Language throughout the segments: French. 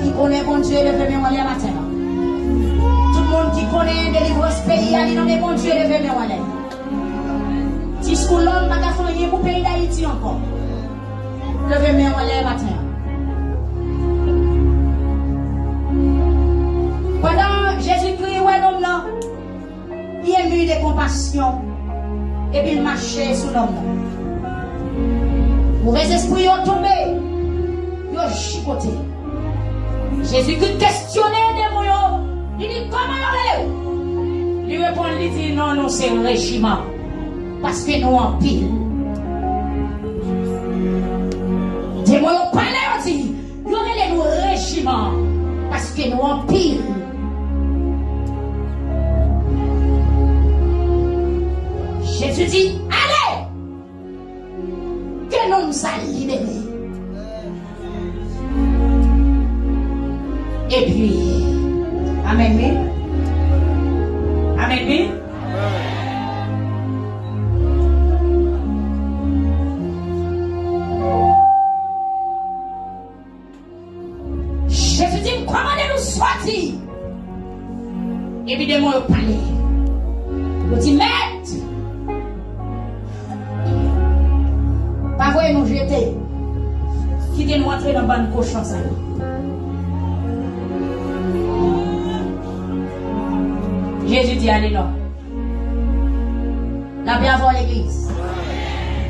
qui connaît bon Dieu, levez mes mains matin. Tout le monde qui connaît délivrance pays, allez dans mes bon Dieu, levez mes mains. Discours l'homme, pas qu'à faire pour le pays d'Haïti encore. Levez mes mains matin. Pendant Jésus-Christ, ouais, l'homme là, il est ému de compassion et puis il marchait sous l'homme là. Mauvais esprit ont tombé, ils ont chicoté. Jésus-Christ questionnait des mots, il dit comment il est? Il répond, il dit non, non, c'est un régiment, parce que nous en pile. Des mots parlent aussi, il y a un régiment, parce que nous en pile. Jésus dit, allez, que nous nous a libérés. Et puis, amen. Amen. Jésus dit, commandez-nous sortir. Évidemment, il parlait. Il dit, maître, pas vrai nous jeter. Quittez nous entrer dans le ban cochon ça. Jésus dit, allez non. La bien avant l'église.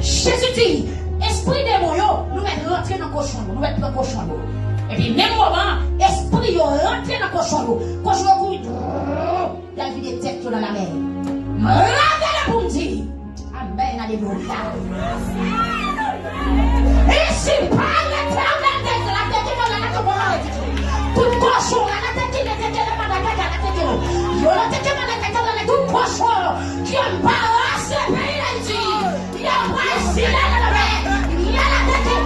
Jésus dit, esprit démon, nous mettons rentrer dans le cochon, nous mettons dans le cochon. Et puis, même moment, esprit rentré dans le cochon. Cochon, il a vu des têtes dans la mer. Regardez pour dire, amen, alléluia. Et si par l'éternel de la tête de la tête, tout cochon, la tête de la tête de la tête de tout cochon qui embarrasse le pays d'Haïti, il embrasse la mer, il y a la tête,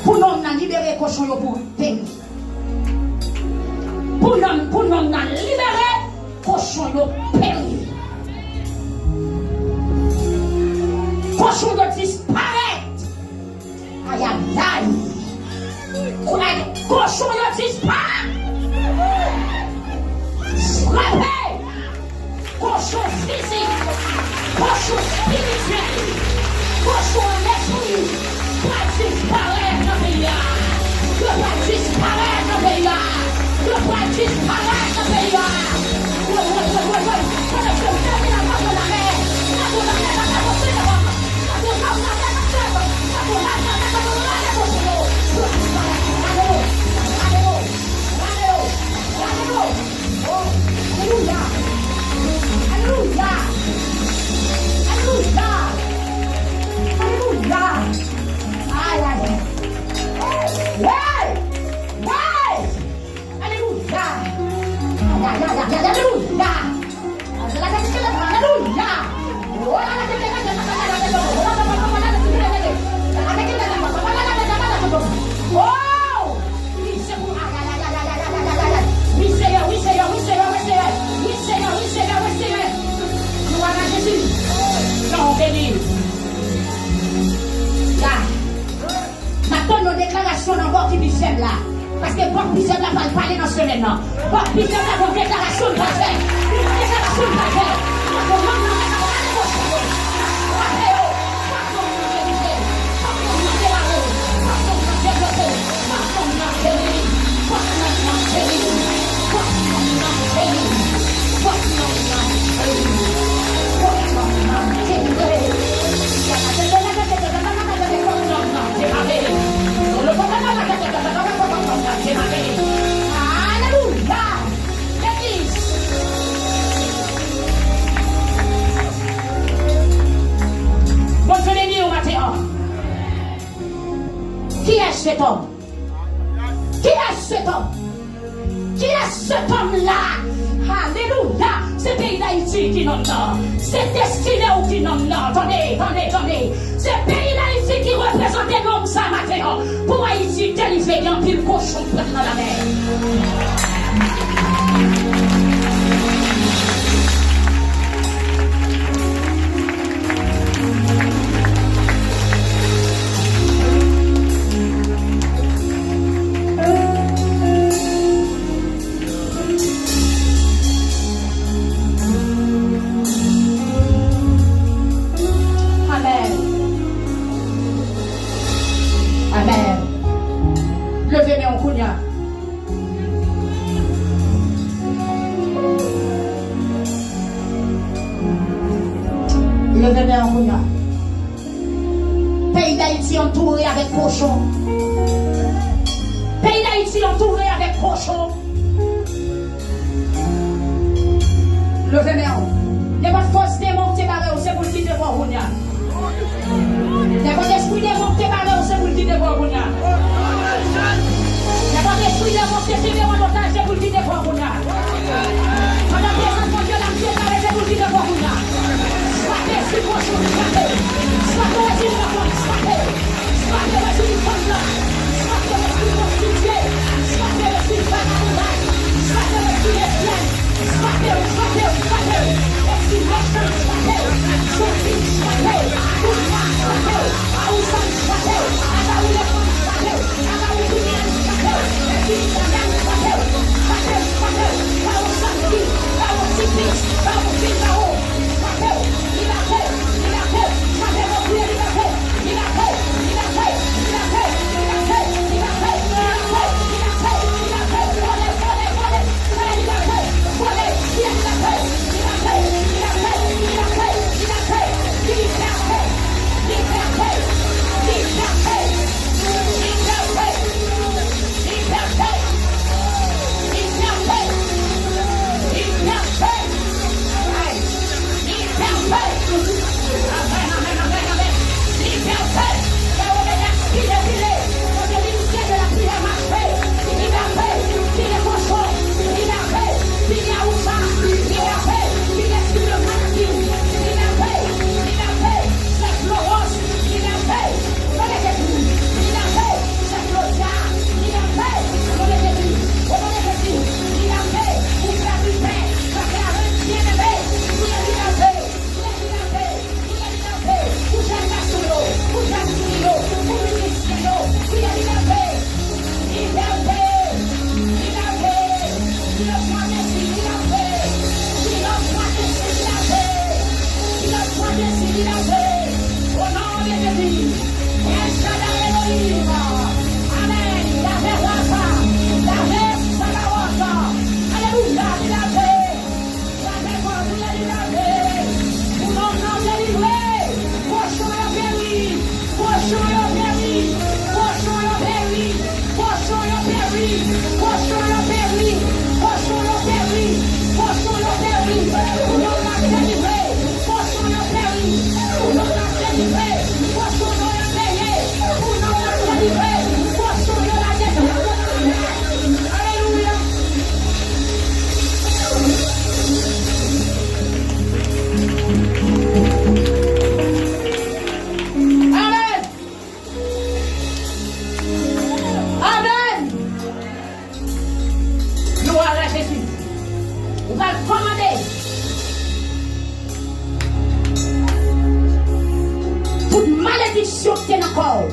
pour nous libérer cochon pour pays. Pour nous libérer cochon pays. Cochon disparaître. Aïe aïe aïe. Cochon disparaître. Frappé. Cochon physique. Cochon spirituel. Cochon l'esprit. Pas disparaître dans le pays. Ne pas disparaître dans le pays. Ne pas disparaître dans le pays. Oui, Seigneur. maintenant. Puis c'est une déclaration de bataille. Une déclaration de bataille. Qui est cet homme? Qui est cet homme? Qui est cet homme-là? Alléluia! C'est pays d'Haïti qui nomme là. C'est destiné ou qui nomme là. Attendez. C'est pays d'Haïti qui représente l'homme ça matin. Pour Haïti, délivrer un pile cochon dans la mer. Levez-moi en cognac. Levez-moi en cognac. Pays d'Haïti entouré avec cochon. Pays d'Haïti entouré avec cochon. Levez-moi en. Il n'y a pas de force démontée par eux, c'est pour le quitter pour cognac. Il n'y a pas d'esprit démontée par eux, c'est pour le quitter pour cognac. Il n'y a pas d'esprit démonté en otage, c'est pour le quitter pour cognac. Pendant que les enfants de la pièce, c'est pour le quitter pour cognac. Swatez si cochon, swatez. Swatez si la femme, swatez. Swatez si la femme là. Swatez si constitué. Swatez si banane. Swatez si lesbienne. Swatez. Est-ce qu'il va se swatez? Sophie, swatez. Pourquoi swatez? Aousan, swatez. Agaoule, swatez. Agaoule, swatez. Est-ce qu'il va se swatez? Swatez. Aousan, Aousan, Aousan, Toute malédiction qui est dans le corps.